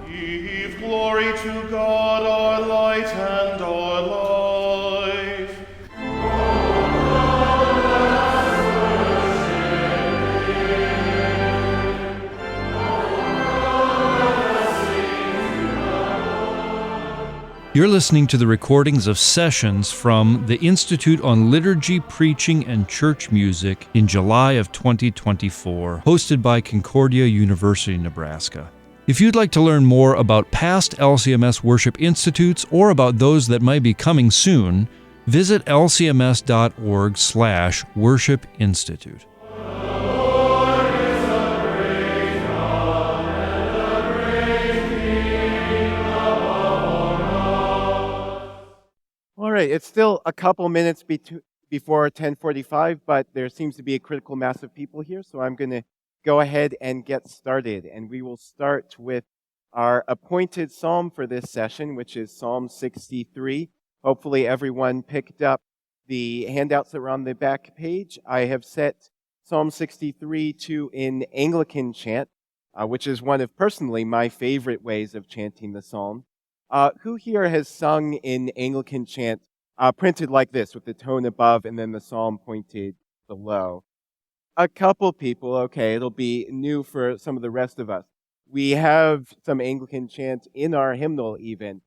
Give glory to God, our light and our life. You're listening to the recordings of sessions from the Institute on Liturgy, Preaching, and Church Music in July of 2024, hosted by Concordia University, Nebraska. If you'd like to learn more about past LCMS Worship Institutes or about those that might be coming soon, visit lcms.org/Worship Institute. All right, it's still a couple minutes before 10:45, but there seems to be a critical mass of people here, so I'm going to go ahead and get started. And we will start with our appointed psalm for this session, which is Psalm 63. Hopefully everyone picked up the handouts that are on the back page. I have set Psalm 63 to an Anglican chant, which is one of personally my favorite ways of chanting the psalm. Who here has sung in Anglican chant printed like this, with the tone above and then the psalm pointed below? A couple people, okay, it'll be new for some of the rest of us. We have some Anglican chant in our hymnal even,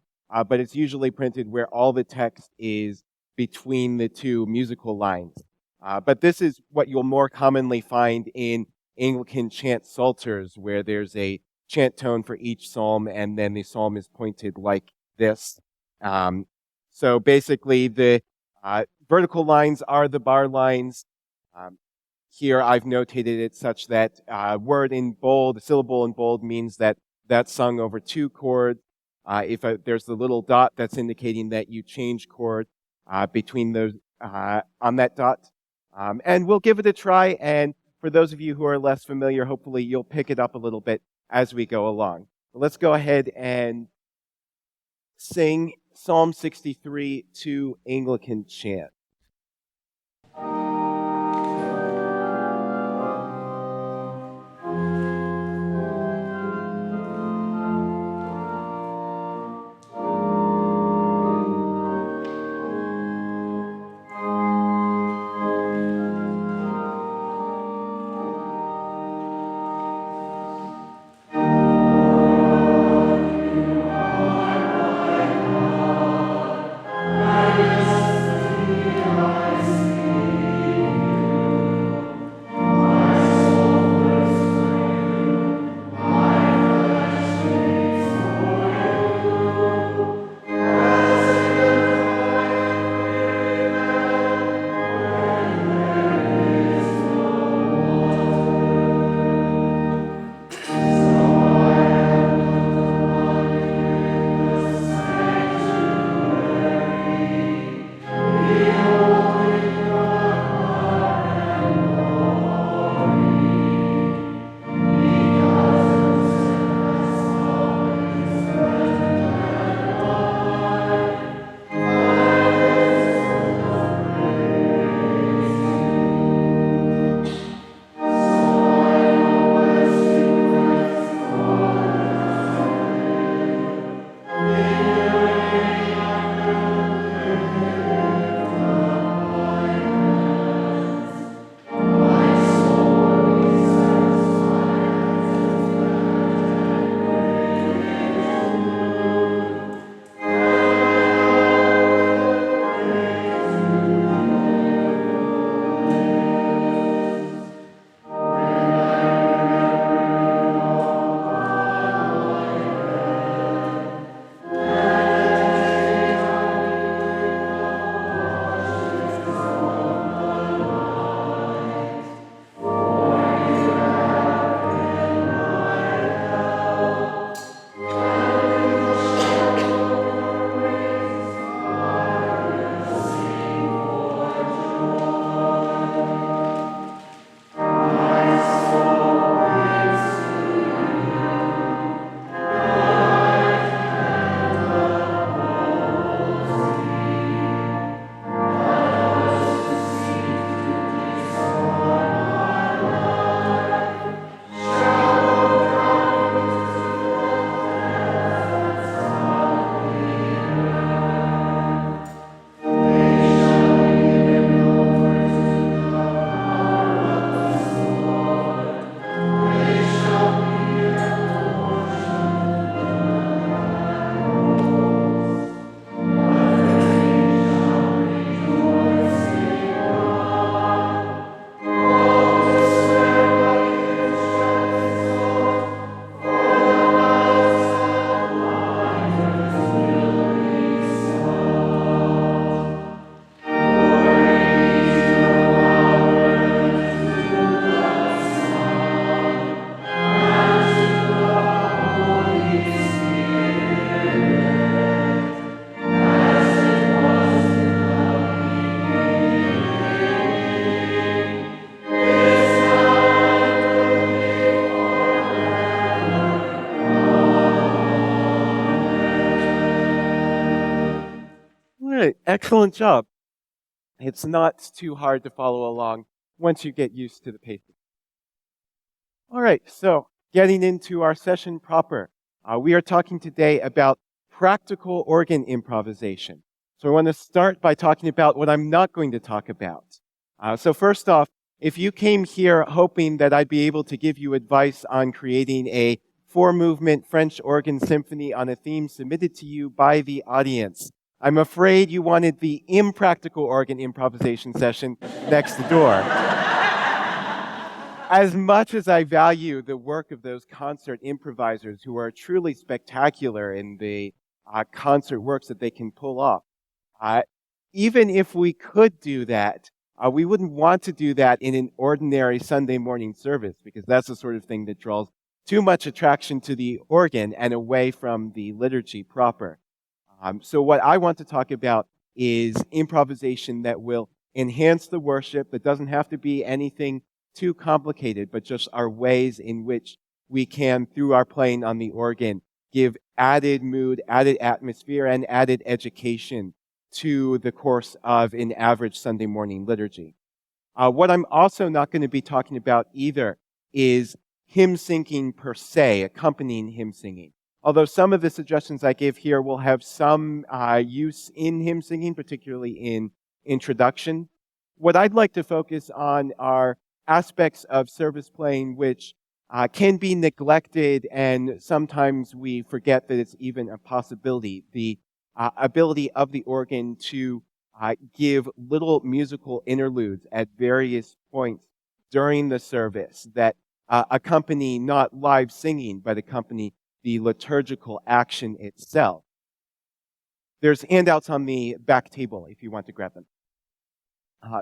but it's usually printed where all the text is between the two musical lines. But this is what you'll more commonly find in Anglican chant psalters, where there's a chant tone for each psalm, and then the psalm is pointed like this. So basically, the vertical lines are the bar lines. Here I've notated it such that word in bold, a syllable in bold, means that that's sung over two chords. If there's the little dot, that's indicating that you change chord between those on that dot. And we'll give it a try, and for those of you who are less familiar, hopefully you'll pick it up a little bit as we go along. Let's go ahead and sing Psalm 63 to Anglican chant. right, excellent job. It's not too hard to follow along once you get used to the pacing. All right, so getting into our session proper, we are talking today about practical organ improvisation. So I want to start by talking about what I'm not going to talk about. So first off, if you came here hoping that I'd be able to give you advice on creating a 4-movement French organ symphony on a theme submitted to you by the audience, I'm afraid you wanted the impractical organ improvisation session next door. As much as I value the work of those concert improvisers who are truly spectacular in the concert works that they can pull off, even if we could do that, we wouldn't want to do that in an ordinary Sunday morning service, because that's the sort of thing that draws too much attraction to the organ and away from the liturgy proper. So what I want to talk about is improvisation that will enhance the worship, that doesn't have to be anything too complicated, but just are ways in which we can, through our playing on the organ, give added mood, added atmosphere, and added education to the course of an average Sunday morning liturgy. What I'm also not going to be talking about either is hymn singing per se, accompanying hymn singing. Although some of the suggestions I give here will have some use in hymn singing, particularly in introduction. What I'd like to focus on are aspects of service playing which can be neglected, and sometimes we forget that it's even a possibility. The ability of the organ to give little musical interludes at various points during the service that accompany not live singing, but accompany the liturgical action itself. There's handouts on the back table if you want to grab them.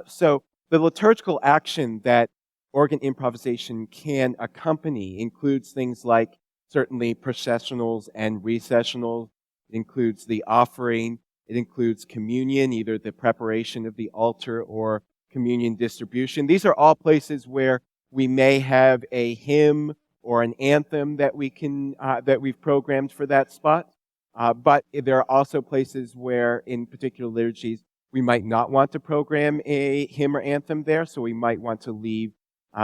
So the liturgical action that organ improvisation can accompany includes things like certainly processionals and recessionals. It includes the offering. It includes communion, either the preparation of the altar or communion distribution. These are all places where we may have a hymn or an anthem that we've programmed for that spot. But there are also places where, in particular liturgies, we might not want to program a hymn or anthem there, so we might want to leave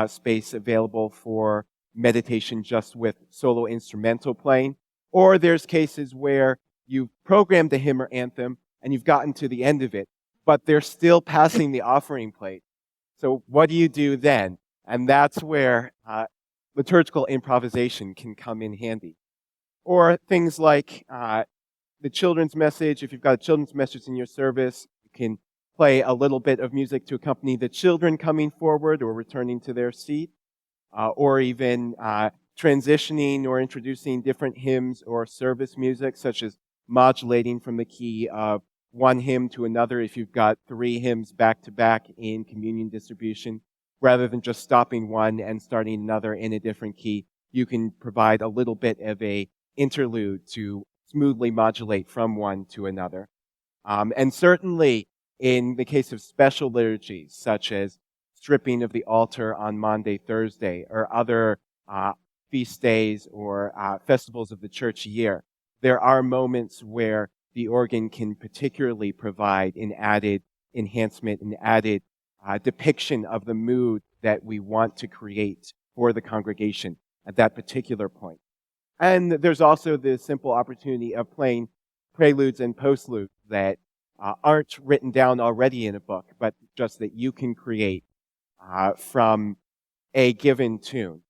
space available for meditation just with solo instrumental playing. Or there's cases where you've programmed a hymn or anthem and you've gotten to the end of it, but they're still passing the offering plate. So what do you do then? And that's where liturgical improvisation can come in handy. Or things like the children's message. If you've got a children's message in your service, you can play a little bit of music to accompany the children coming forward or returning to their seat, or even transitioning or introducing different hymns or service music, such as modulating from the key of one hymn to another if you've got 3 hymns back to back in communion distribution. Rather than just stopping one and starting another in a different key, you can provide a little bit of a interlude to smoothly modulate from one to another. And certainly in the case of special liturgies, such as stripping of the altar on Maundy, Thursday, or other feast days or festivals of the church year, there are moments where the organ can particularly provide an added enhancement, an added depiction of the mood that we want to create for the congregation at that particular point. And there's also the simple opportunity of playing preludes and postludes that aren't written down already in a book, but just that you can create from a given tune.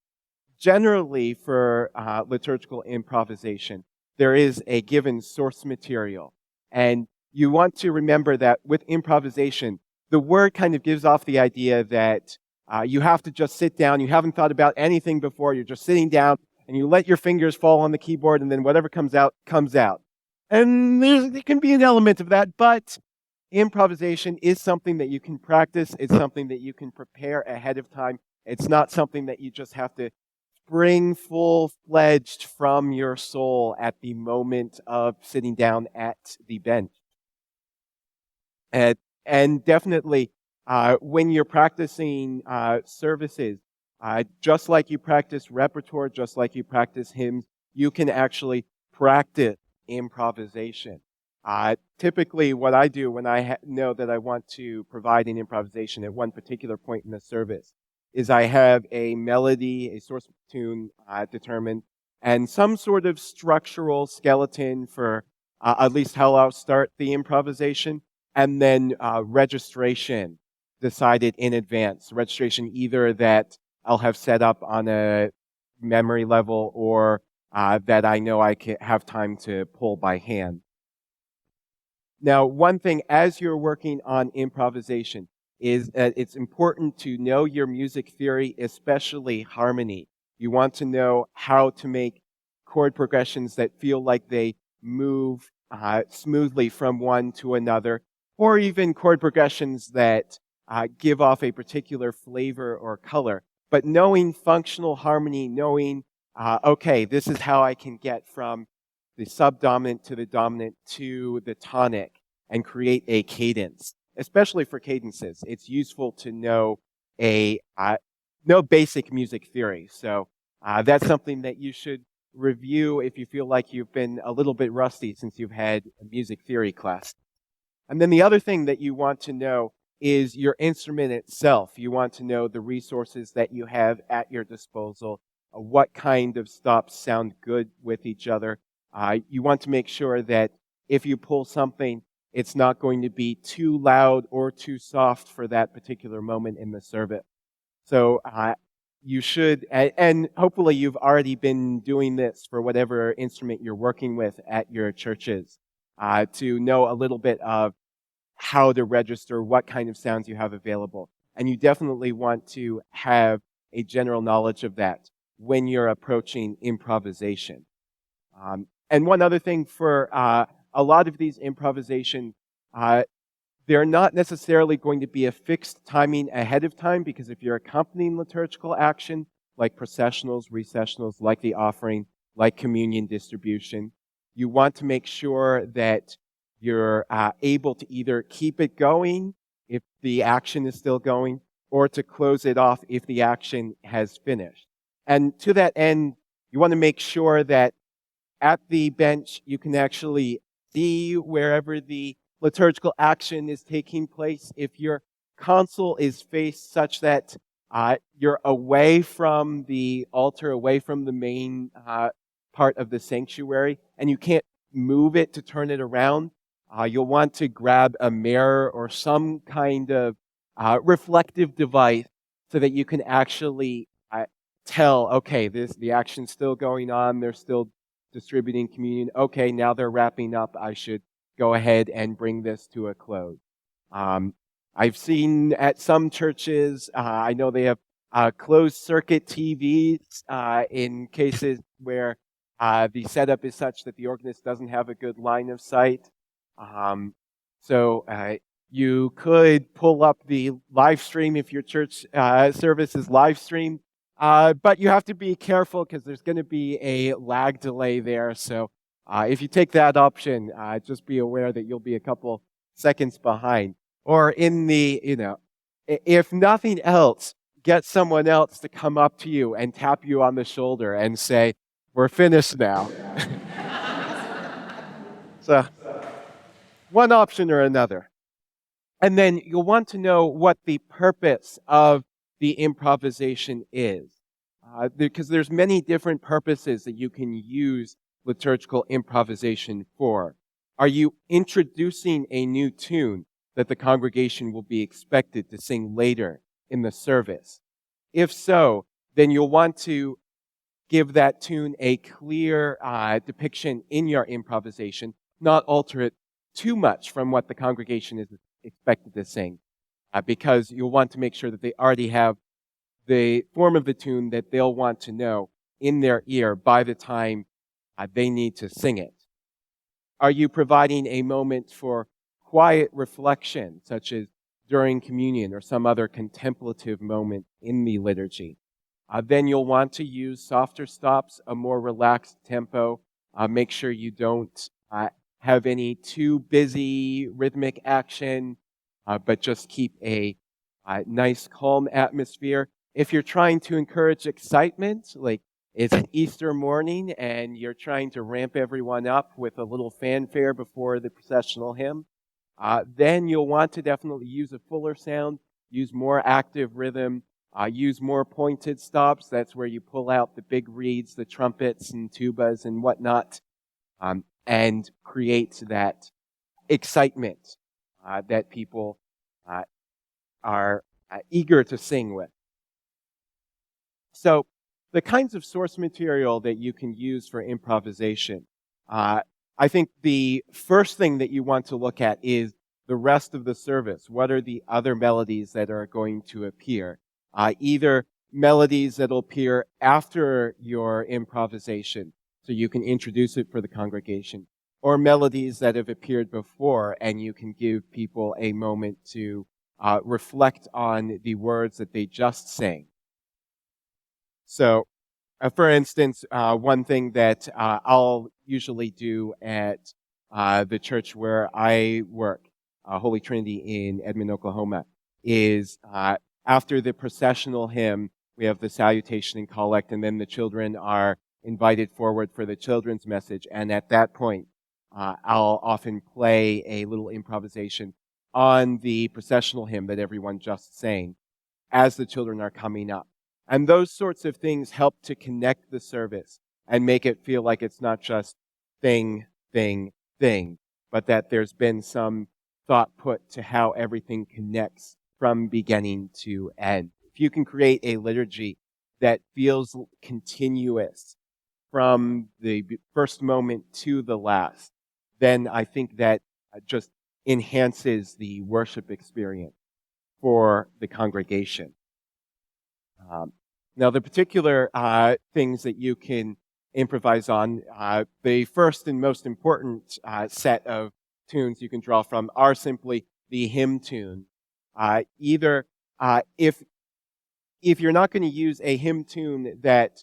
Generally, for liturgical improvisation, there is a given source material. And you want to remember that with improvisation, the word kind of gives off the idea that you have to just sit down. You haven't thought about anything before. You're just sitting down, and you let your fingers fall on the keyboard, and then whatever comes out, comes out. And there can be an element of that, but improvisation is something that you can practice. It's something that you can prepare ahead of time. It's not something that you just have to spring full-fledged from your soul at the moment of sitting down at the bench. And definitely, when you're practicing services, just like you practice repertoire, just like you practice hymns, you can actually practice improvisation. Typically, what I do when I know that I want to provide an improvisation at one particular point in the service is I have a melody, a source tune determined, and some sort of structural skeleton for at least how I'll start the improvisation, and then registration decided in advance. Registration either that I'll have set up on a memory level or that I know I can have time to pull by hand. Now, one thing as you're working on improvisation is that it's important to know your music theory, especially harmony. You want to know how to make chord progressions that feel like they move smoothly from one to another, or even chord progressions that give off a particular flavor or color. But knowing functional harmony, knowing, okay, this is how I can get from the subdominant to the dominant to the tonic and create a cadence. Especially for cadences, it's useful to know know basic music theory. So that's something that you should review if you feel like you've been a little bit rusty since you've had a music theory class. And then the other thing that you want to know is your instrument itself. You want to know the resources that you have at your disposal, what kind of stops sound good with each other. You want to make sure that if you pull something, it's not going to be too loud or too soft for that particular moment in the service. So you should, and hopefully you've already been doing this for whatever instrument you're working with at your churches, to know a little bit of how to register, what kind of sounds you have available. And you definitely want to have a general knowledge of that when you're approaching improvisation. And one other thing for a lot of these improvisation, they're not necessarily going to be a fixed timing ahead of time, because if you're accompanying liturgical action, like processionals, recessionals, like the offering, like communion distribution, you want to make sure that you're able to either keep it going if the action is still going, or to close it off if the action has finished. And to that end, you want to make sure that at the bench you can actually see wherever the liturgical action is taking place. If your console is faced such that you're away from the altar, away from the main part of the sanctuary, and you can't move it to turn it around, you'll want to grab a mirror or some kind of reflective device so that you can actually tell, okay, the action's still going on, they're still distributing communion. Okay, now they're wrapping up. I should go ahead and bring this to a close. I've seen at some churches, I know they have closed circuit TVs in cases where the setup is such that the organist doesn't have a good line of sight. So you could pull up the live stream if your church service is live streamed. But you have to be careful because there's going to be a lag delay there. So if you take that option, just be aware that you'll be a couple seconds behind. Or in the, if nothing else, get someone else to come up to you and tap you on the shoulder and say, "We're finished now." So one option or another. And then you'll want to know what the purpose of the improvisation is. Because there's many different purposes that you can use liturgical improvisation for. Are you introducing a new tune that the congregation will be expected to sing later in the service? If so, then you'll want to give that tune a clear depiction in your improvisation, not alter it too much from what the congregation is expected to sing, because you'll want to make sure that they already have the form of the tune that they'll want to know in their ear by the time they need to sing it. Are you providing a moment for quiet reflection, such as during communion or some other contemplative moment in the liturgy? Then you'll want to use softer stops, a more relaxed tempo. Make sure you don't have any too busy rhythmic action, but just keep a nice, calm atmosphere. If you're trying to encourage excitement, like it's an Easter morning and you're trying to ramp everyone up with a little fanfare before the processional hymn, then you'll want to definitely use a fuller sound, use more active rhythm, use more pointed stops. That's where you pull out the big reeds, the trumpets and tubas and whatnot, and create that excitement that people are eager to sing with. So the kinds of source material that you can use for improvisation, I think the first thing that you want to look at is the rest of the service. What are the other melodies that are going to appear? Either melodies that will appear after your improvisation, so you can introduce it for the congregation, or melodies that have appeared before, and you can give people a moment to reflect on the words that they just sang. So, for instance, one thing that I'll usually do at the church where I work, Holy Trinity in Edmond, Oklahoma, is after the processional hymn, we have the salutation and collect, and then the children are invited forward for the children's message. And at that point, I'll often play a little improvisation on the processional hymn that everyone just sang as the children are coming up. And those sorts of things help to connect the service and make it feel like it's not just thing, but that there's been some thought put to how everything connects from beginning to end. If you can create a liturgy that feels continuous from the first moment to the last, then I think that just enhances the worship experience for the congregation. Now, the particular things that you can improvise on, the first and most important set of tunes you can draw from are simply the hymn tune. Either if you're not going to use a hymn tune that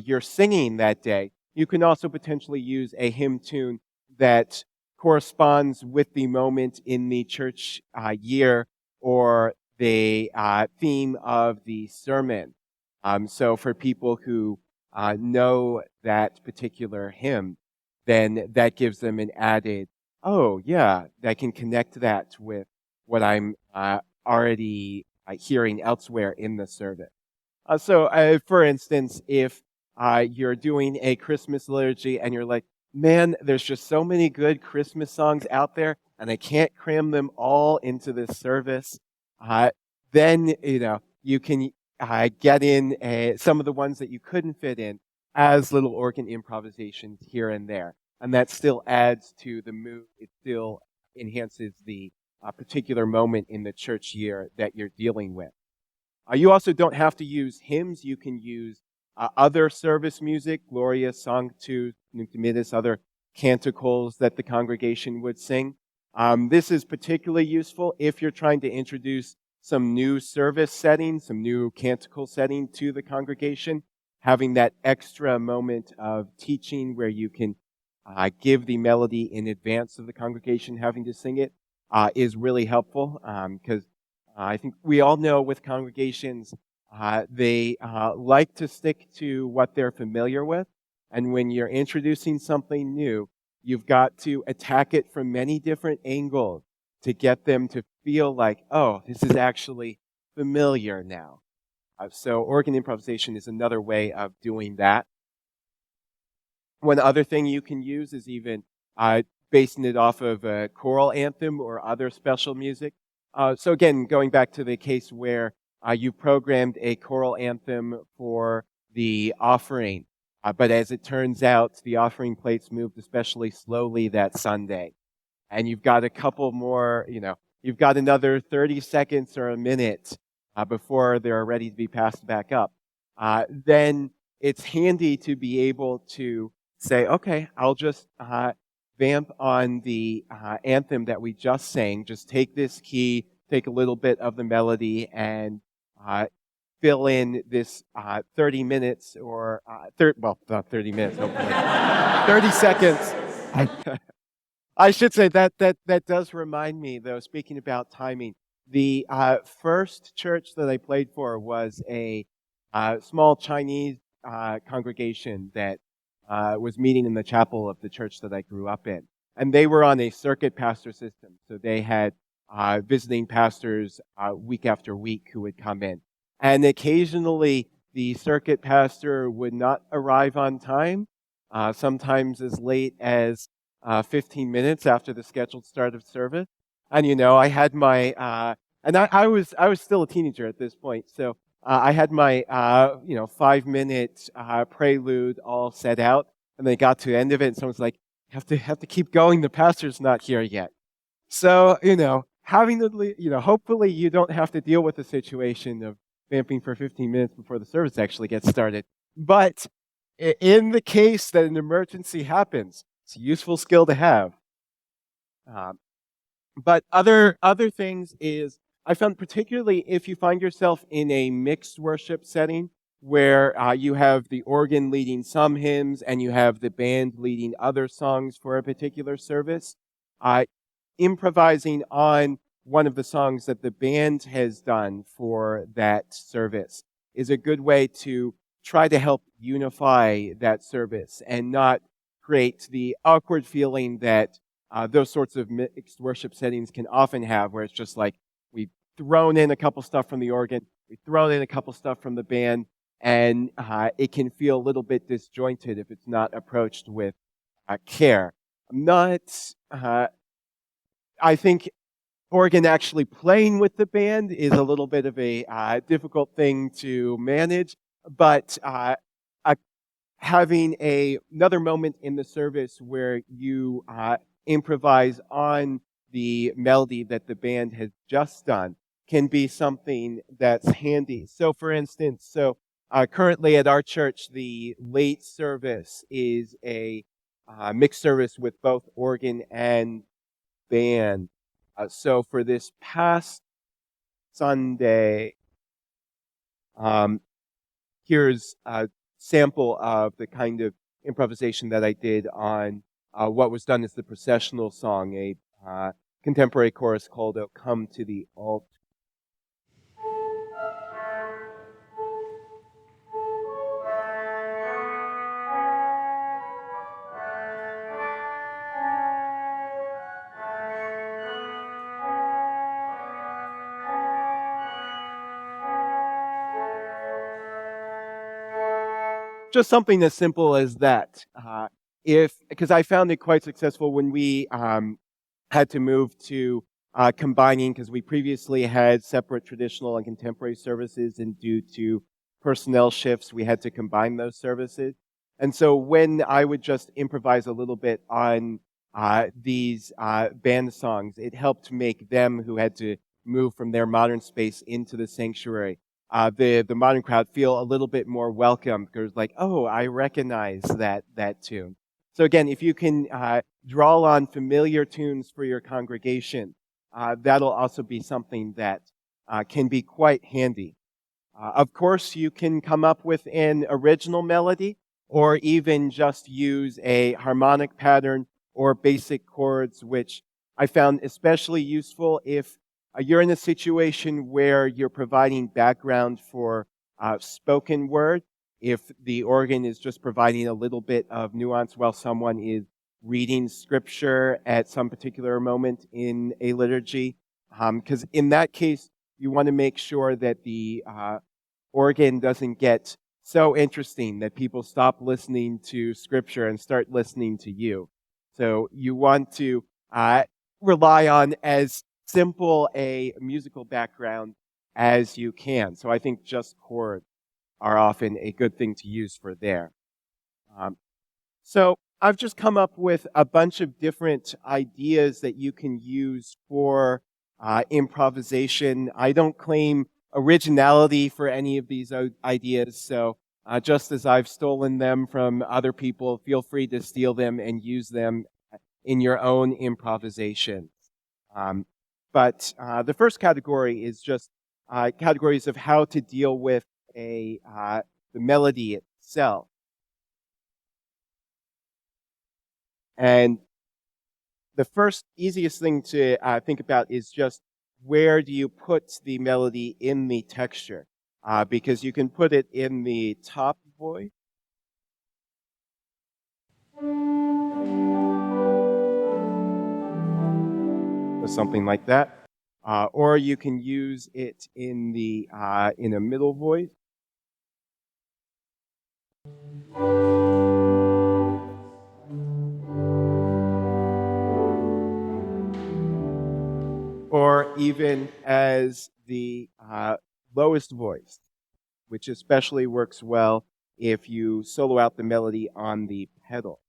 you're singing that day, you can also potentially use a hymn tune that corresponds with the moment in the church year or the theme of the sermon. So for people who know that particular hymn, then that gives them an added, oh yeah, I can connect that with what I'm already hearing elsewhere in the service. So for instance, if you're doing a Christmas liturgy and you're like, man, there's just so many good Christmas songs out there, and I can't cram them all into this service, then, you can get in some of the ones that you couldn't fit in as little organ improvisations here and there. And that still adds to the mood. It still enhances the particular moment in the church year that you're dealing with. You also don't have to use hymns. You can use other service music, Gloria, Sanctus, Nunc Dimittis, other canticles that the congregation would sing. This is particularly useful if you're trying to introduce some new service setting, some new canticle setting to the congregation. Having that extra moment of teaching where you can give the melody in advance of the congregation having to sing it is really helpful, because I think we all know with congregations, they like to stick to what they're familiar with. And when you're introducing something new, you've got to attack it from many different angles to get them to feel like, oh, this is actually familiar now. So organ improvisation is another way of doing that. One other thing you can use is even basing it off of a choral anthem or other special music. So again, going back to the case where you programmed a choral anthem for the offering, but as it turns out, the offering plates moved especially slowly that Sunday. And you've got a couple more, you've got another 30 seconds or a minute before they're ready to be passed back up. Then it's handy to be able to say, okay, I'll just vamp on the anthem that we just sang. Just take this key, take a little bit of the melody, and fill in this 30 minutes or, not 30 minutes, hopefully. 30 seconds. I should say that does remind me, though, speaking about timing, the first church that I played for was a small Chinese congregation that was meeting in the chapel of the church that I grew up in. And they were on a circuit pastor system. So they had visiting pastors week after week who would come in. And occasionally the circuit pastor would not arrive on time, sometimes as late as 15 minutes after the scheduled start of service. And I had my, and I was still a teenager at this point, so I had my 5-minute prelude all set out, and they got to the end of it, and someone's like, have to keep going. The pastor's not here yet. So having to, hopefully you don't have to deal with the situation of vamping for 15 minutes before the service actually gets started. But in the case that an emergency happens, it's a useful skill to have. But other things is, I found particularly if you find yourself in a mixed worship setting where you have the organ leading some hymns and you have the band leading other songs for a particular service, improvising on one of the songs that the band has done for that service is a good way to try to help unify that service and not create the awkward feeling that those sorts of mixed worship settings can often have, where it's just like we've thrown in a couple stuff from the organ, we've thrown in a couple stuff from the band, and it can feel a little bit disjointed if it's not approached with care. I think organ actually playing with the band is a little bit of a difficult thing to manage, but having another moment in the service where you improvise on the melody that the band has just done can be something that's handy. So for instance, currently at our church, the late service is a mixed service with both organ and band. So for this past Sunday, here's a sample of the kind of improvisation that I did on what was done as the processional song, a contemporary chorus called "O Come to the Altar." Just something as simple as that. Because I found it quite successful when we had to move to combining, because we previously had separate traditional and contemporary services, and due to personnel shifts, we had to combine those services. And so when I would just improvise a little bit on these band songs, it helped make them, who had to move from their modern space into the sanctuary, the modern crowd feel a little bit more welcome, because like, oh, I recognize that tune. So again, if you can draw on familiar tunes for your congregation, that'll also be something that can be quite handy. Of course, you can come up with an original melody, or even just use a harmonic pattern or basic chords, which I found especially useful if you're in a situation where you're providing background for spoken word. If the organ is just providing a little bit of nuance while someone is reading scripture at some particular moment in a liturgy. Because in that case, you want to make sure that the organ doesn't get so interesting that people stop listening to scripture and start listening to you. So you want to rely on as simple a musical background as you can. So I think just chords are often a good thing to use for there. So I've just come up with a bunch of different ideas that you can use for improvisation. I don't claim originality for any of these ideas, so just as I've stolen them from other people, feel free to steal them and use them in your own improvisation. But the first category is just categories of how to deal with the melody itself. And the first easiest thing to think about is just where do you put the melody in the texture? Because you can put it in the top voice. Or something like that. Or you can use it in a middle voice. Or even as the lowest voice, which especially works well if you solo out the melody on the pedal.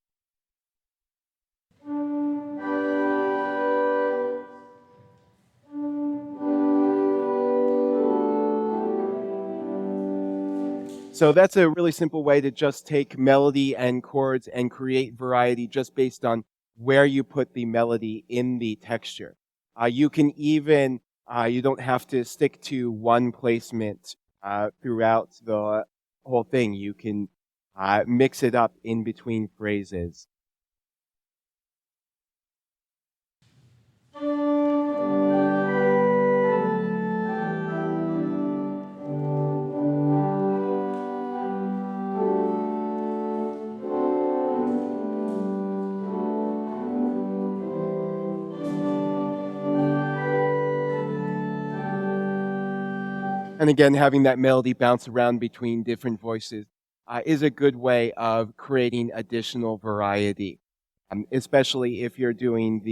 So that's a really simple way to just take melody and chords and create variety just based on where you put the melody in the texture. You can even, you don't have to stick to one placement throughout the whole thing. You can mix it up in between phrases. And again, having that melody bounce around between different voices is a good way of creating additional variety, especially if you're doing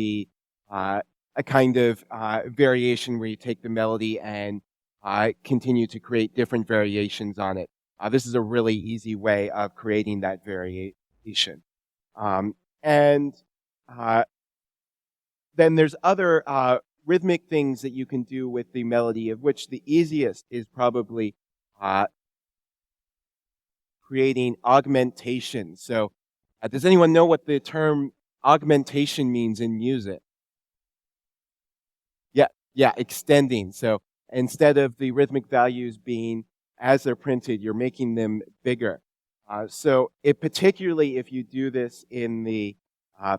a kind of variation where you take the melody and continue to create different variations on it. This is a really easy way of creating that variation. And then there's other rhythmic things that you can do with the melody, of which the easiest is probably creating augmentation. So, does anyone know what the term augmentation means in music? Yeah, extending. So, instead of the rhythmic values being as they're printed, you're making them bigger. So, particularly if you do this in the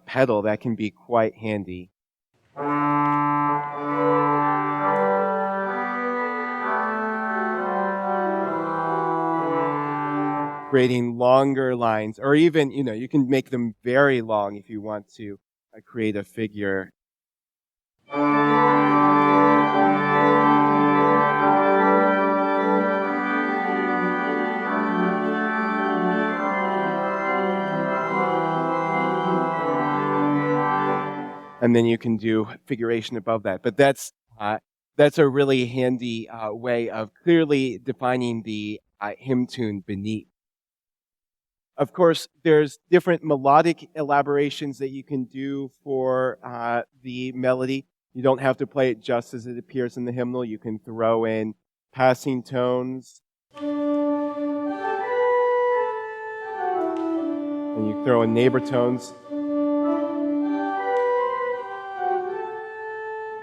pedal, that can be quite handy. Creating longer lines, or even, you can make them very long if you want to create a figure. And then you can do figuration above that. But that's a really handy way of clearly defining the hymn tune beneath. Of course, there's different melodic elaborations that you can do for the melody. You don't have to play it just as it appears in the hymnal. You can throw in passing tones. And you throw in neighbor tones.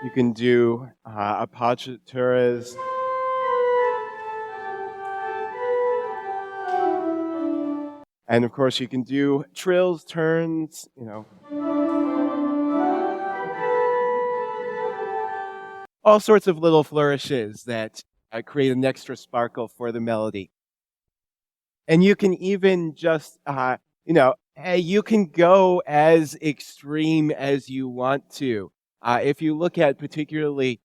You can do appoggiaturas. And of course, you can do trills, turns, all sorts of little flourishes that create an extra sparkle for the melody. And you can even just, you can go as extreme as you want to. If you look at particularly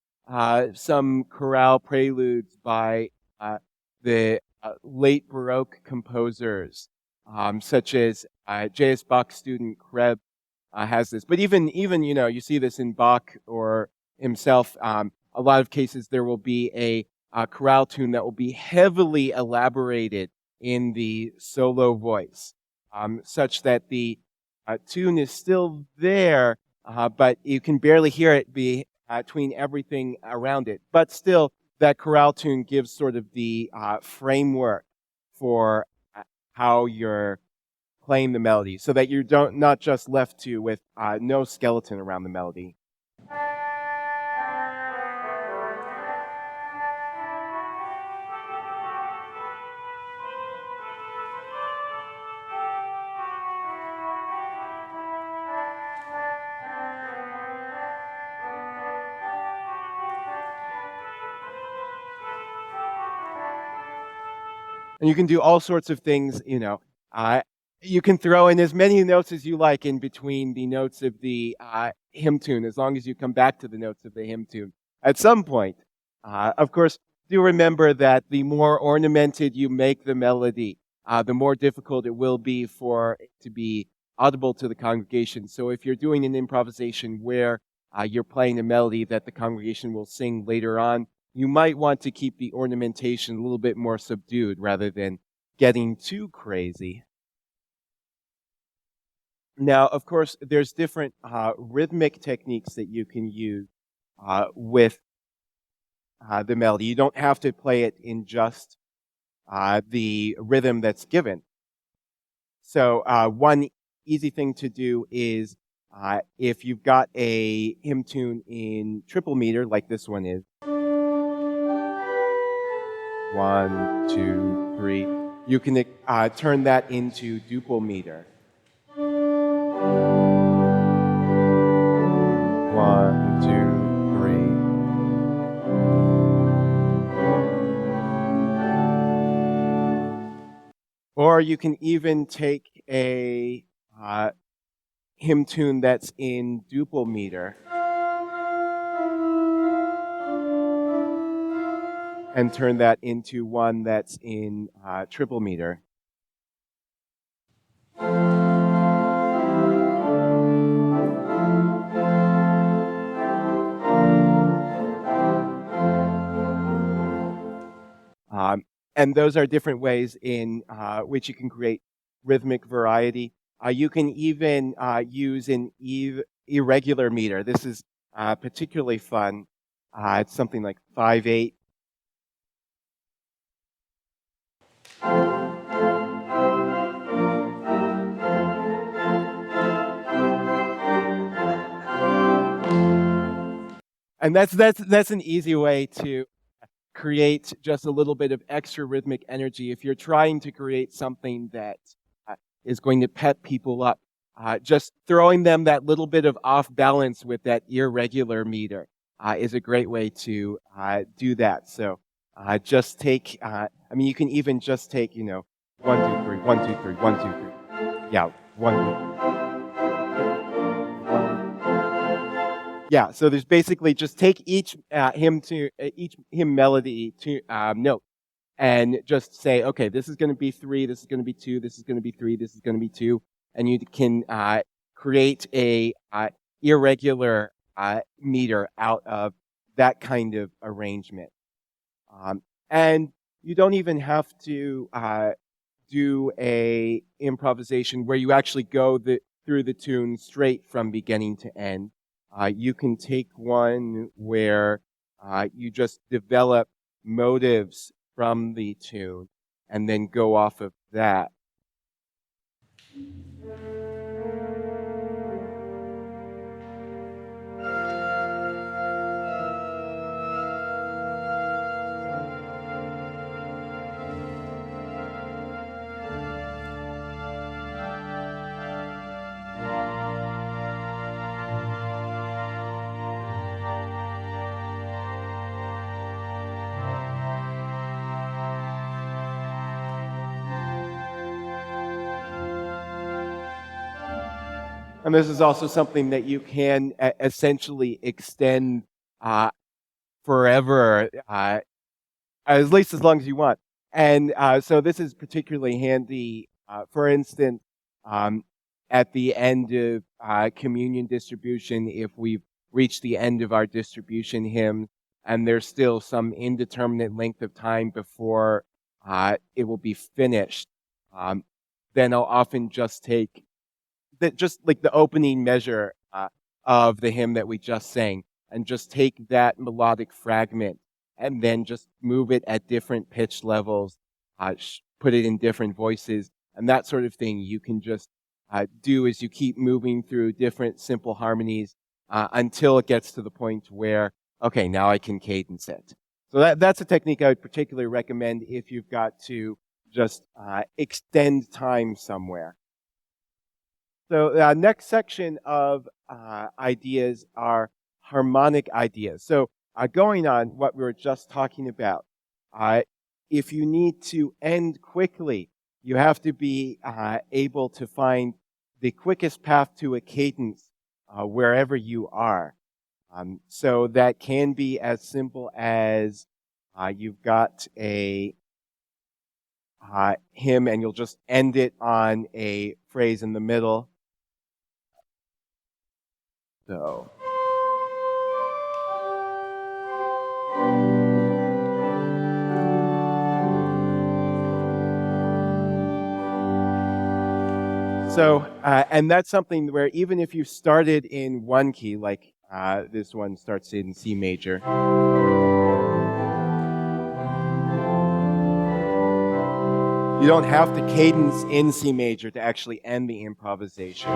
some chorale preludes by the late Baroque composers, such as J.S. Bach's student Kreb has this. But even you see this in Bach or himself. A lot of cases there will be a chorale tune that will be heavily elaborated in the solo voice, such that the tune is still there, but you can barely hear it between everything around it. But still, that chorale tune gives sort of the framework for how you're playing the melody, so that you're not just left with no skeleton around the melody. And you can do all sorts of things, you can throw in as many notes as you like in between the notes of the hymn tune, as long as you come back to the notes of the hymn tune at some point. Of course, do remember that the more ornamented you make the melody, the more difficult it will be for it to be audible to the congregation. So if you're doing an improvisation where you're playing a melody that the congregation will sing later on, you might want to keep the ornamentation a little bit more subdued rather than getting too crazy. Now, of course, there's different rhythmic techniques that you can use with the melody. You don't have to play it in just the rhythm that's given. So one easy thing to do is if you've got a hymn tune in triple meter, like this one is, 1, 2, 3, you can turn that into duple meter. 1, 2, 3. Or you can even take a hymn tune that's in duple meter and turn that into one that's in triple meter. And those are different ways in which you can create rhythmic variety. You can even use an irregular meter. This is particularly fun. It's something like 5/8. And that's an easy way to create just a little bit of extra rhythmic energy. If you're trying to create something that is going to pep people up, just throwing them that little bit of off balance with that irregular meter is a great way to do that. So just take, you can even just take, 1, 2, 3, 1, 2, 3, 1, 2, 3. Yeah, 1, 2, 3. Yeah, so there's basically just take each hymn melody to note and just say, okay, this is going to be 3, this is going to be 2, this is going to be 3, this is going to be 2, and you can create a irregular meter out of that kind of arrangement. And you don't even have to do a improvisation where you actually go through the tune straight from beginning to end. You can take one where you just develop motives from the tune and then go off of that. And this is also something that you can essentially extend forever, at least as long as you want. And so this is particularly handy, for instance, at the end of communion distribution, if we've reached the end of our distribution hymn and there's still some indeterminate length of time before it will be finished, then I'll often just take just like the opening measure of the hymn that we just sang, and just take that melodic fragment and then just move it at different pitch levels, put it in different voices, and that sort of thing you can just do as you keep moving through different simple harmonies until it gets to the point where, okay, now I can cadence it. So that's a technique I would particularly recommend if you've got to just extend time somewhere. So next section of ideas are harmonic ideas. So going on what we were just talking about, if you need to end quickly, you have to be able to find the quickest path to a cadence wherever you are. So that can be as simple as you've got a hymn and you'll just end it on a phrase in the middle. So. And that's something where even if you started in one key, like this one starts in C major, you don't have to cadence in C major to actually end the improvisation.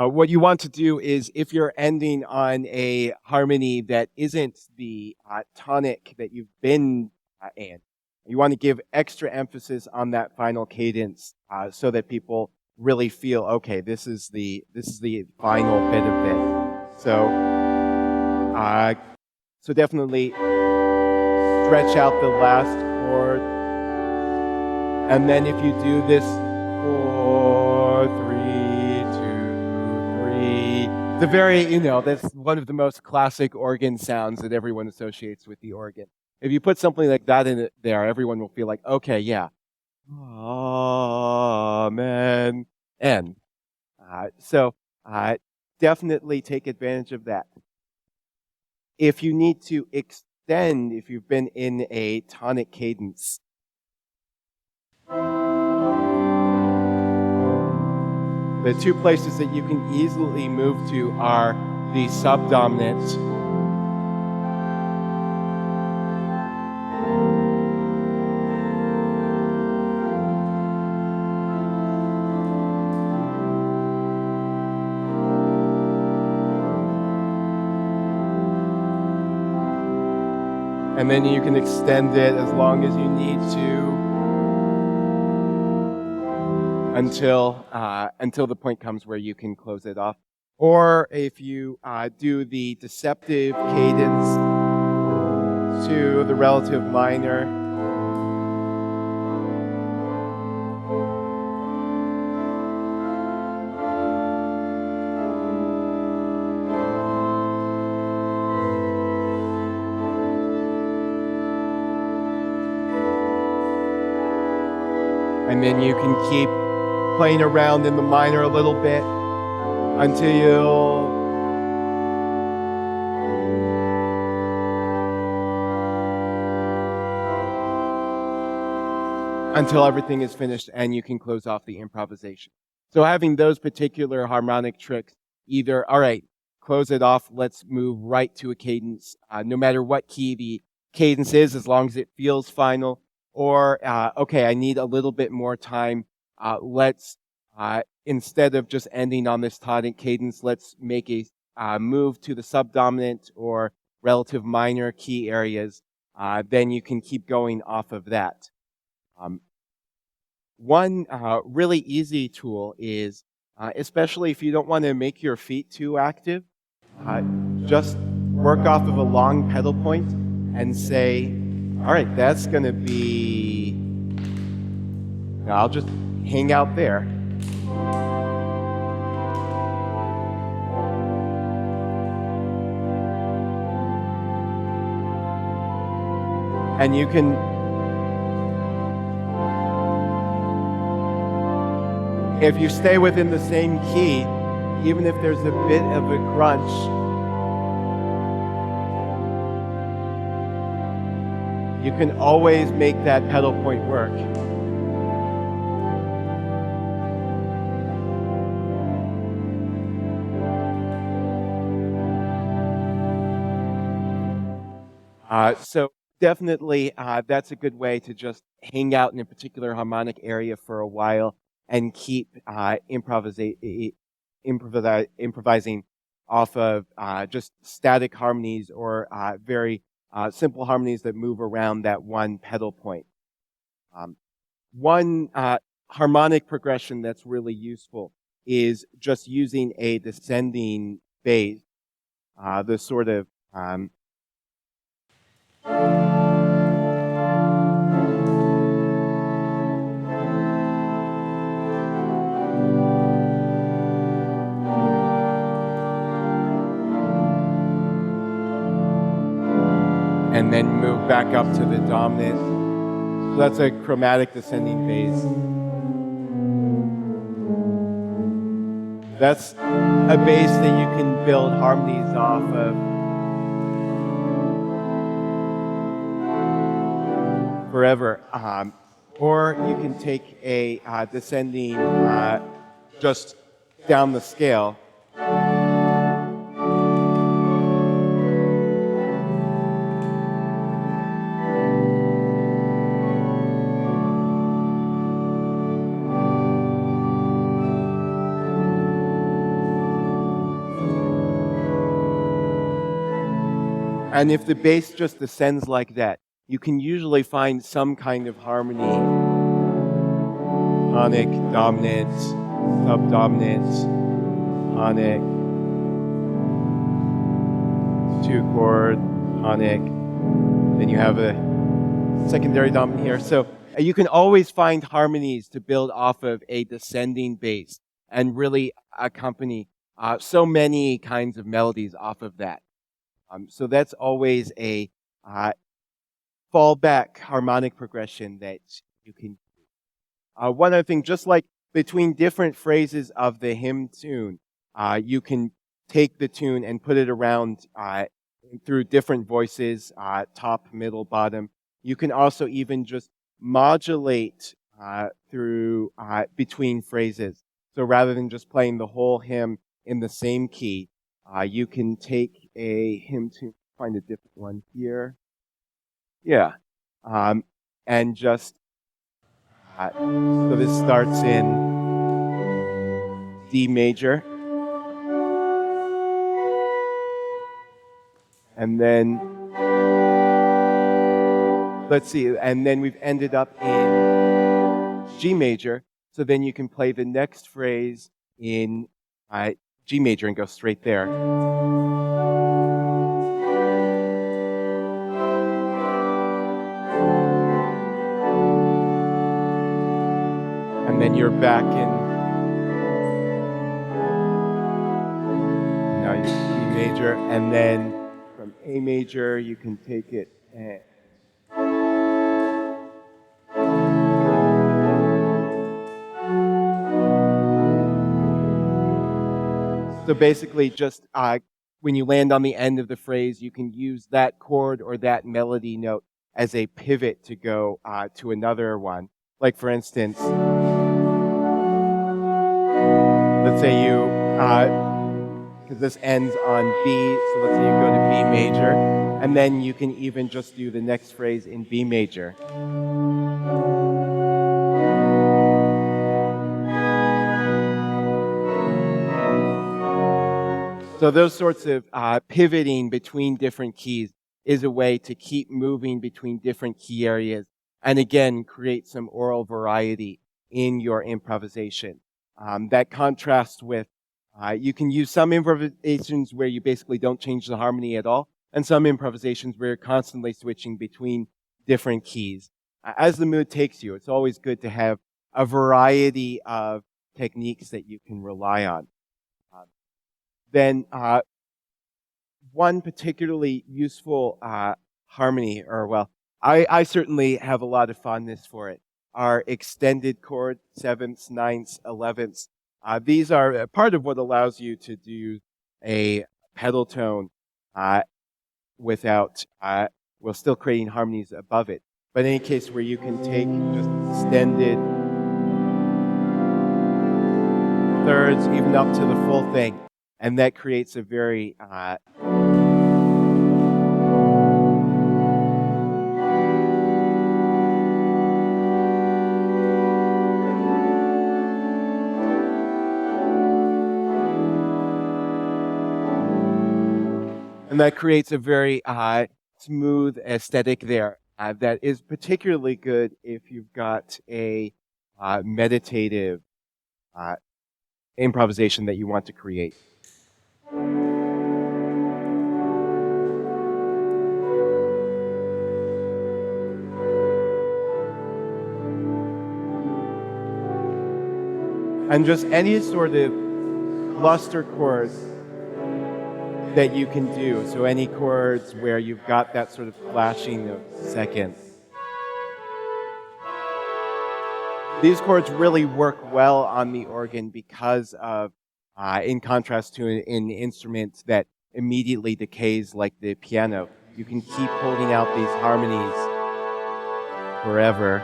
What you want to do is, if you're ending on a harmony that isn't the tonic that you've been in, you want to give extra emphasis on that final cadence so that people really feel, okay, this is the final bit of it. So definitely stretch out the last chord, and then if you do this 4, 3, 2, 3, the very, that's one of the most classic organ sounds that everyone associates with the organ. If you put something like that in it there, everyone will feel like, okay, yeah, amen, and definitely take advantage of that. If you need to extend, if you've been in a tonic cadence, the two places that you can easily move to are the subdominant and then you can extend it as long as you need to until the point comes where you can close it off. Or if you do the deceptive cadence to the relative minor, and then you can keep playing around in the minor a little bit until everything is finished and you can close off the improvisation. So having those particular harmonic tricks, either, all right, close it off, let's move right to a cadence, no matter what key the cadence is, as long as it feels final, or, okay, I need a little bit more time, let's instead of just ending on this tonic cadence, let's make a move to the subdominant or relative minor key areas. Then you can keep going off of that. One really easy tool is, especially if you don't want to make your feet too active, just work off of a long pedal point and say, all right, that's going to be, I'll just hang out there. And you can, if you stay within the same key, even if there's a bit of a crunch, you can always make that pedal point work. So definitely, that's a good way to just hang out in a particular harmonic area for a while and keep improvising off of just static harmonies or very simple harmonies that move around that one pedal point. One harmonic progression that's really useful is just using a descending bass, the sort of and then move back up to the dominant. So that's a chromatic descending bass. That's a bass that you can build harmonies off of forever. Or you can take a descending just down the scale. And if the bass just descends like that, you can usually find some kind of harmony. Tonic, dominant, subdominant, tonic, 2-chord, tonic. Then you have a secondary dominant here. So you can always find harmonies to build off of a descending bass and really accompany so many kinds of melodies off of that. So that's always a fallback harmonic progression that you can do. One other thing, just like between different phrases of the hymn tune, you can take the tune and put it around through different voices, top, middle, bottom. You can also even just modulate through between phrases. So rather than just playing the whole hymn in the same key, you can take a hymn tune, find a different one here. Yeah. And just, so this starts in D major. And then, let's see, and then we've ended up in G major. So then you can play the next phrase in G major and go straight there. And then you're back in, now you're E major, and then from A major you can take it and so basically just when you land on the end of the phrase, you can use that chord or that melody note as a pivot to go to another one. Like for instance, let's say you, because this ends on B, so let's say you go to B major, and then you can even just do the next phrase in B major. So those sorts of pivoting between different keys is a way to keep moving between different key areas and again create some aural variety in your improvisation. That contrasts with, you can use some improvisations where you basically don't change the harmony at all, and some improvisations where you're constantly switching between different keys. As the mood takes you, it's always good to have a variety of techniques that you can rely on. Then one particularly useful harmony, or well, I certainly have a lot of fondness for it, are extended chord, 7ths, 9ths, 11ths. These are part of what allows you to do a pedal tone without, while still creating harmonies above it. But in any case where you can take just extended thirds, even up to the full thing. And that creates a very smooth aesthetic there that is particularly good if you've got a meditative improvisation that you want to create. And just any sort of cluster chords that you can do. So any chords where you've got that sort of flashing of seconds. These chords really work well on the organ because of, in contrast to an instrument that immediately decays like the piano, you can keep holding out these harmonies forever.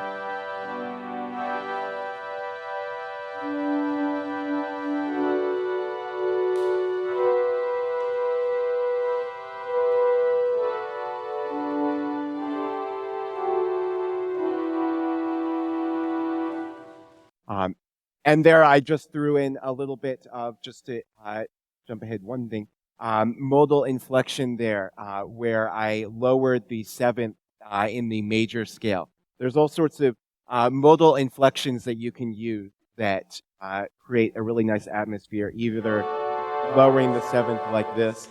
And there I just threw in a little bit of, just to jump ahead one thing, modal inflection there, where I lowered the seventh in the major scale. There's all sorts of modal inflections that you can use that create a really nice atmosphere, either lowering the seventh like this,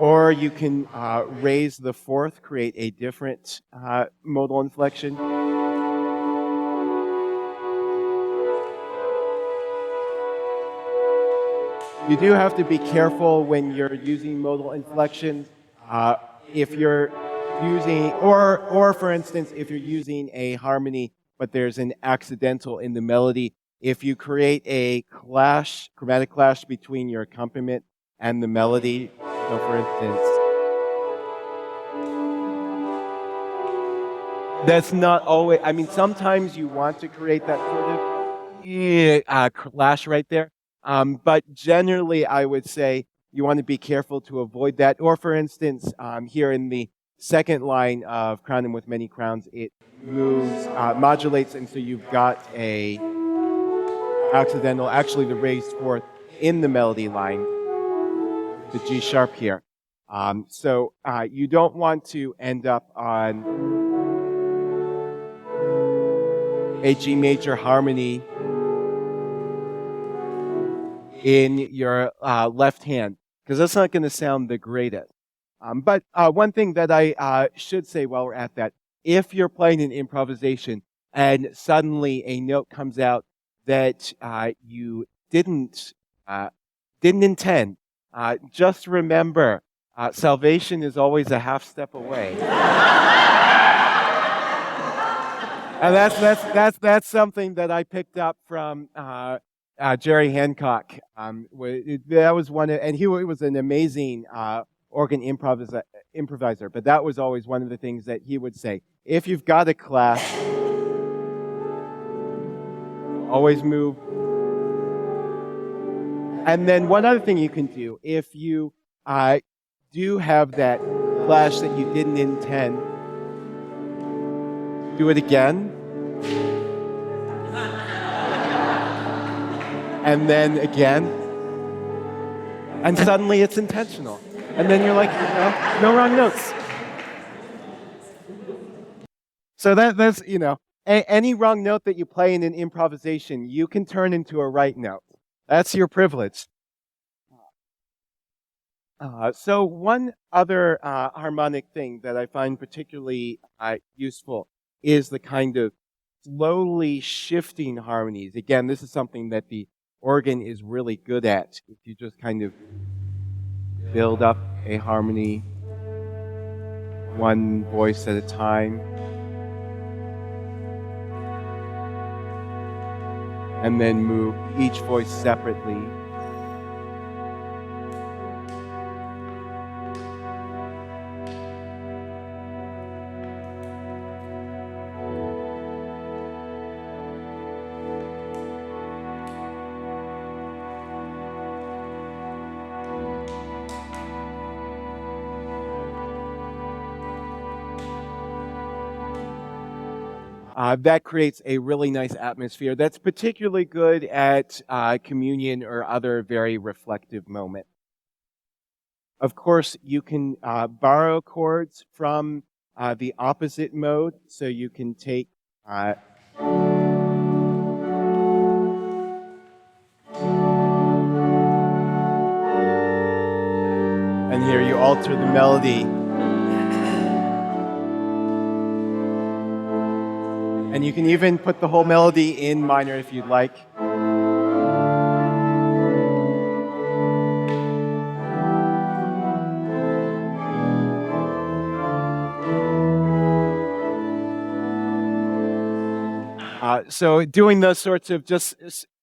or you can raise the fourth, create a different modal inflection. You do have to be careful when you're using modal inflections. If you're using, or for instance, if you're using a harmony, but there's an accidental in the melody, if you create a clash, chromatic clash between your accompaniment and the melody, so for instance, that's not always, I mean, sometimes you want to create that sort of clash right there. But generally, I would say you want to be careful to avoid that. Or for instance, here in the second line of Crown Him with Many Crowns, it moves, modulates, and so you've got a accidental, actually the raised fourth in the melody line, the G sharp here. So you don't want to end up on a G major harmony in your left hand, because that's not going to sound the greatest. But one thing that I should say while we're at that, if you're playing an improvisation and suddenly a note comes out that you didn't intend, just remember, salvation is always a half step away. And that's something that I picked up from Jerry Hancock. That was one, and he was an amazing organ improviser. But that was always one of the things that he would say: if you've got a clash, always move. And then one other thing you can do, if you do have that clash that you didn't intend, do it again. And then again. And suddenly it's intentional. And then you're like, no wrong notes. So that's, any wrong note that you play in an improvisation, you can turn into a right note. That's your privilege. So one other harmonic thing that I find particularly useful is the kind of slowly shifting harmonies. Again, this is something that the organ is really good at. If you just kind of build up a harmony one voice at a time, and then move each voice separately. that creates a really nice atmosphere that's particularly good at communion or other very reflective moments. Of course, you can borrow chords from the opposite mode, so you can take and here you alter the melody. And you can even put the whole melody in minor if you'd like. So doing those sorts of just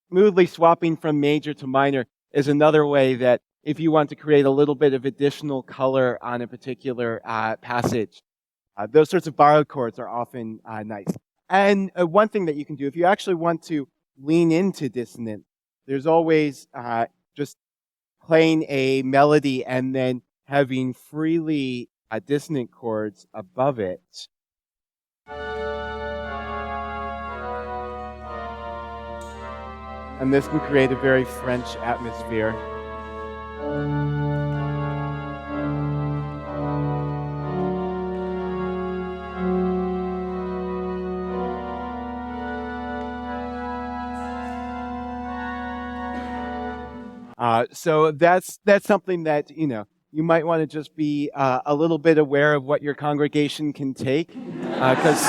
smoothly swapping from major to minor is another way that if you want to create a little bit of additional color on a particular passage, those sorts of borrowed chords are often nice. And one thing that you can do, if you actually want to lean into dissonance, there's always just playing a melody and then having freely dissonant chords above it. And this can create a very French atmosphere. So that's something that, you might want to just be a little bit aware of what your congregation can take, because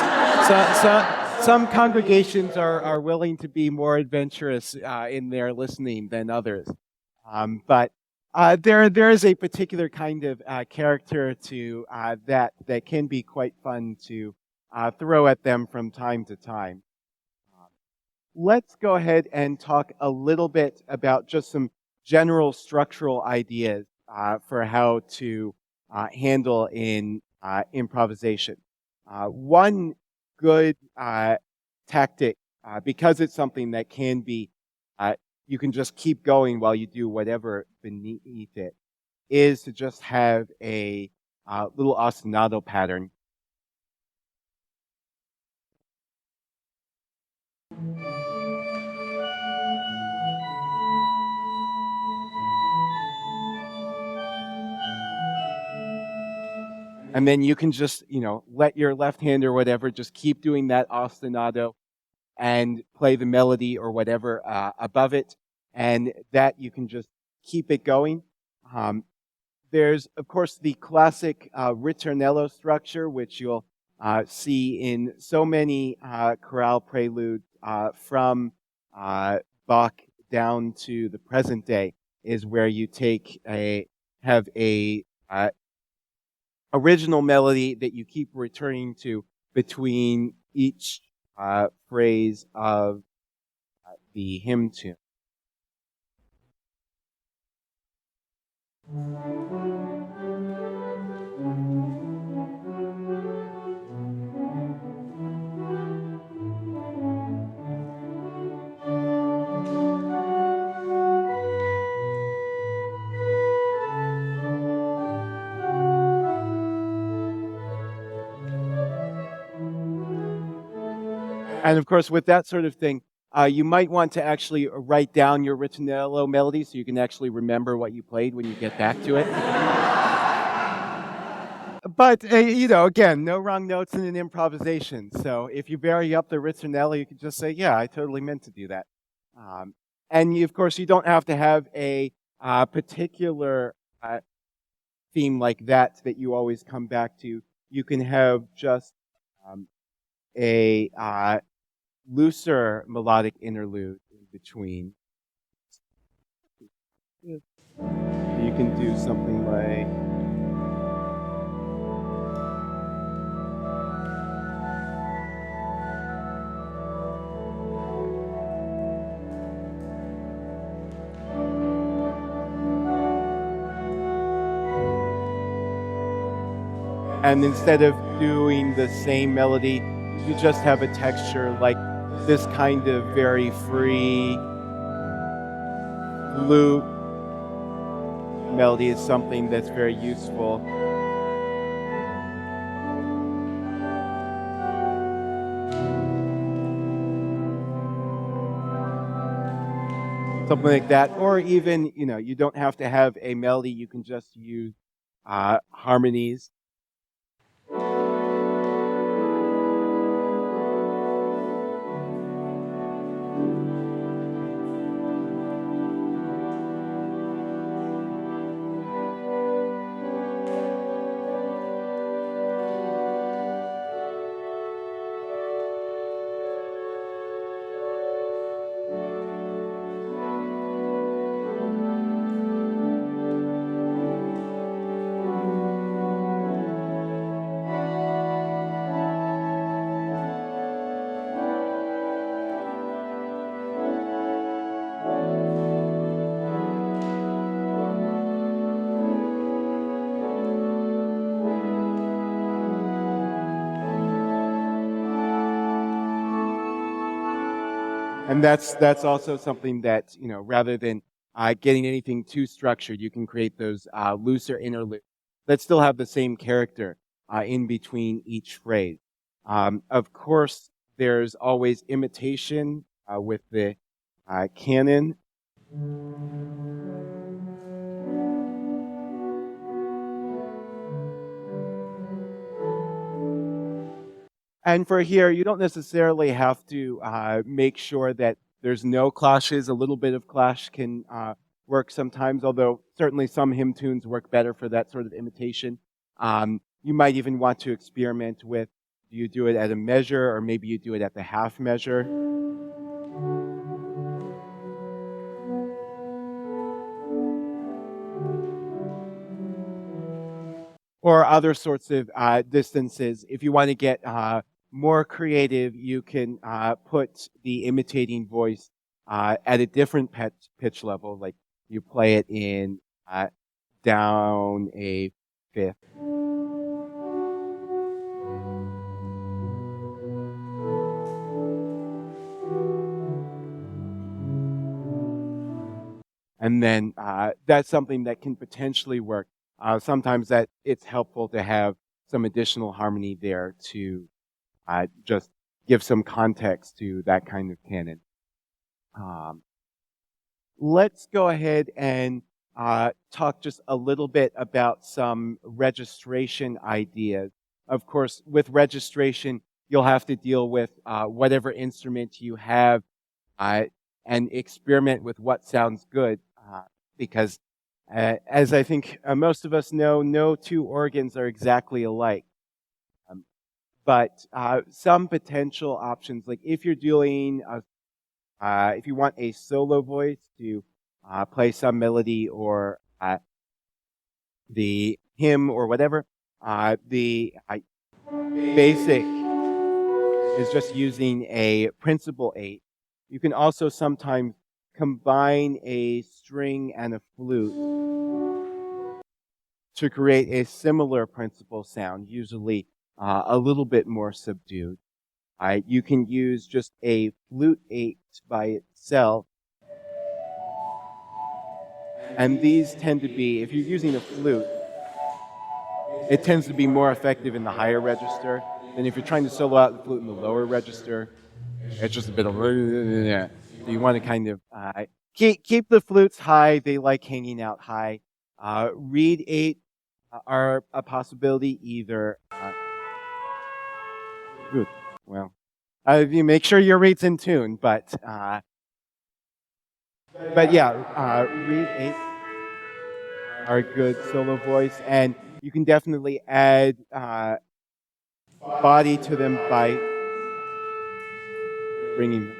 some congregations are willing to be more adventurous in their listening than others. But there is a particular kind of character to that can be quite fun to throw at them from time to time. Let's go ahead and talk a little bit about just some general structural ideas for how to handle in improvisation. One good tactic, because it's something that can be, you can just keep going while you do whatever beneath it, is to just have a little ostinato pattern. And then you can just, let your left hand or whatever just keep doing that ostinato and play the melody or whatever above it. And that you can just keep it going. There's, of course, the classic ritornello structure, which you'll see in so many chorale preludes from Bach down to the present day, is where you have a original melody that you keep returning to between each phrase of the hymn tune. And of course, with that sort of thing, you might want to actually write down your ritornello melody so you can actually remember what you played when you get back to it. But, again, no wrong notes in an improvisation. So if you vary up the ritornello, you can just say, yeah, I totally meant to do that. And of course, you don't have to have a particular theme like that you always come back to. You can have just a looser melodic interlude in between. You can do something like... And instead of doing the same melody, you just have a texture like this kind of very free flute melody is something that's very useful. something like that. Or even, you don't have to have a melody. You can just use harmonies. And that's also something that, rather than getting anything too structured, you can create those looser interludes that still have the same character in between each phrase. Of course, there's always imitation with the canon. And for here, you don't necessarily have to make sure that there's no clashes. A little bit of clash can work sometimes, although certainly some hymn tunes work better for that sort of imitation. You might even want to experiment with, do you do it at a measure, or maybe you do it at the half measure? Or other sorts of distances. If you want to get more creative, you can put the imitating voice at a different pitch level, like you play it in down a fifth. And then that's something that can potentially work. Sometimes that it's helpful to have some additional harmony there to just give some context to that kind of canon. Let's go ahead and talk just a little bit about some registration ideas. Of course, with registration, you'll have to deal with whatever instrument you have and experiment with what sounds good, because as I think most of us know, no two organs are exactly alike. But some potential options, like if you're doing, if you want a solo voice to play some melody or the hymn or whatever, the basic is just using a principal 8. You can also sometimes combine a string and a flute to create a similar principal sound, usually a little bit more subdued. You can use just a flute 8 by itself. And these tend to be, if you're using a flute, it tends to be more effective in the higher register than if you're trying to solo out the flute in the lower register. It's just a bit of, so you want to kind of keep the flutes high. They like hanging out high. Reed 8 are a possibility either. Good. Well, you make sure your reed's in tune, but yeah, reed 8 are a good solo voice, and you can definitely add body to them by bringing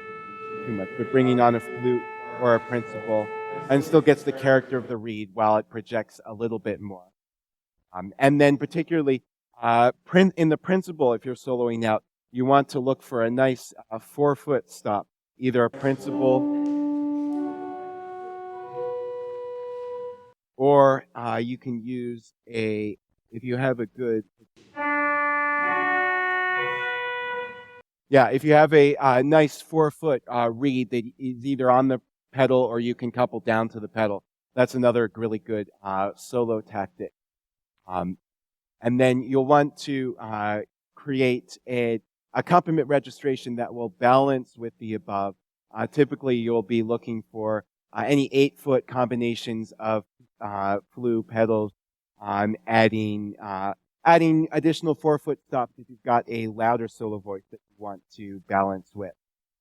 too much, but bringing on a flute or a principal, and still gets the character of the reed while it projects a little bit more. And then particularly in the principal, if you're soloing out, you want to look for a nice 4-foot stop, either a principal or you can use if you have a good, if you have a nice 4-foot reed that is either on the pedal or you can couple down to the pedal. That's another really good solo tactic. And then you'll want to create an accompaniment registration that will balance with the above. Typically, you'll be looking for any 8-foot combinations of flute pedals, adding additional 4-foot stops if you've got a louder solo voice that you want to balance with.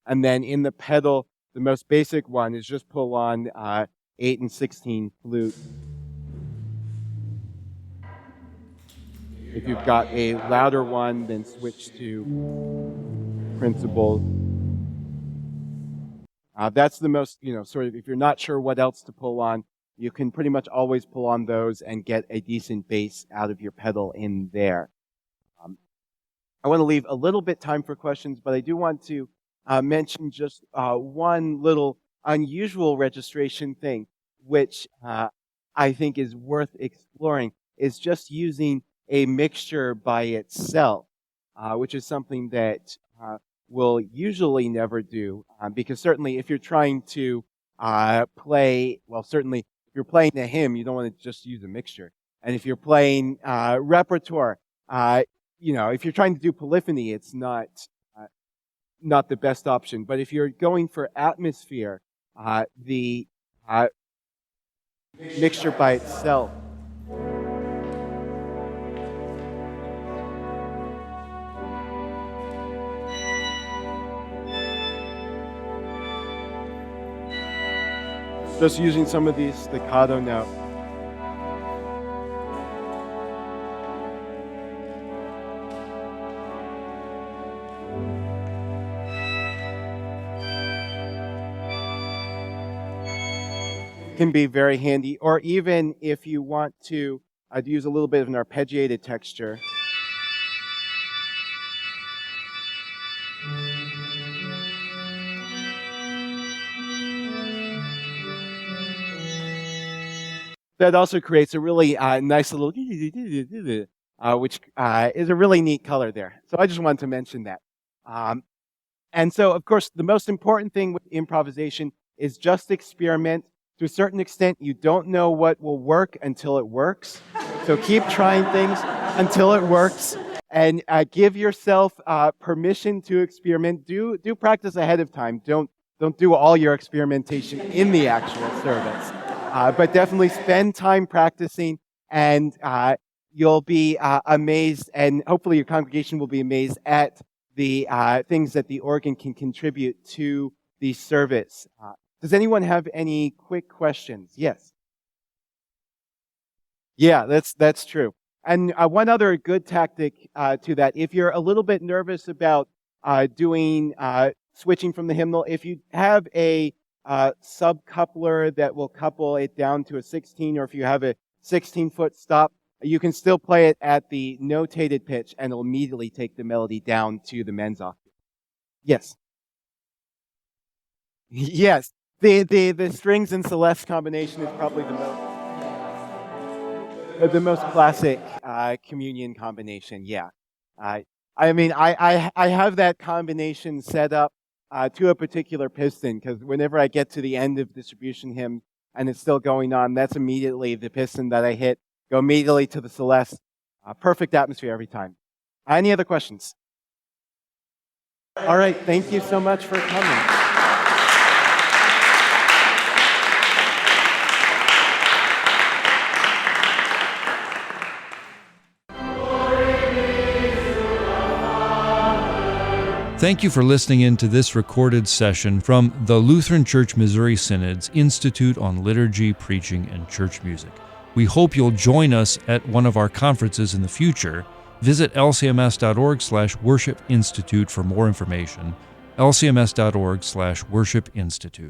And then in the pedal, the most basic one is just pull on 8 and 16 flute. If you've got a louder one, then switch to principal. That's the most, sort of, if you're not sure what else to pull on, you can pretty much always pull on those and get a decent bass out of your pedal in there. I want to leave a little bit time for questions, but I do want to mention just one little unusual registration thing, which I think is worth exploring, is just using a mixture by itself, which is something that we'll usually never do, because certainly if you're trying to play, well, certainly if you're playing a hymn, you don't want to just use a mixture. And if you're playing repertoire, if you're trying to do polyphony, it's not the best option. But if you're going for atmosphere, the mixture by itself just using some of these staccato notes. Can be very handy, or even if you want to use a little bit of an arpeggiated texture. That also creates a really nice little, which is a really neat color there. So I just wanted to mention that. And so, of course, the most important thing with improvisation is just experiment. To a certain extent, you don't know what will work until it works. So keep trying things until it works, and give yourself permission to experiment. Do practice ahead of time. Don't do all your experimentation in the actual service. But definitely spend time practicing, and you'll be amazed, and hopefully your congregation will be amazed at the things that the organ can contribute to the service. Does anyone have any quick questions? Yes. Yeah, that's true. And one other good tactic to that, if you're a little bit nervous about doing switching from the hymnal, if you have a sub-coupler that will couple it down to a 16, or if you have a 16-foot stop, you can still play it at the notated pitch, and it'll immediately take the melody down to the men's octave. Yes. Yes. The strings and celeste combination is probably the most classic communion combination. Yeah. I have that combination set up to a particular piston, because whenever I get to the end of distribution hymn and it's still going on, that's immediately the piston that I hit. Go immediately to the celeste. Perfect atmosphere every time. Any other questions? All right. Thank you so much for coming. Thank you for listening in to this recorded session from the Lutheran Church Missouri Synod's Institute on Liturgy, Preaching, and Church Music. We hope you'll join us at one of our conferences in the future. Visit lcms.org/worship institute for more information. lcms.org/worship institute.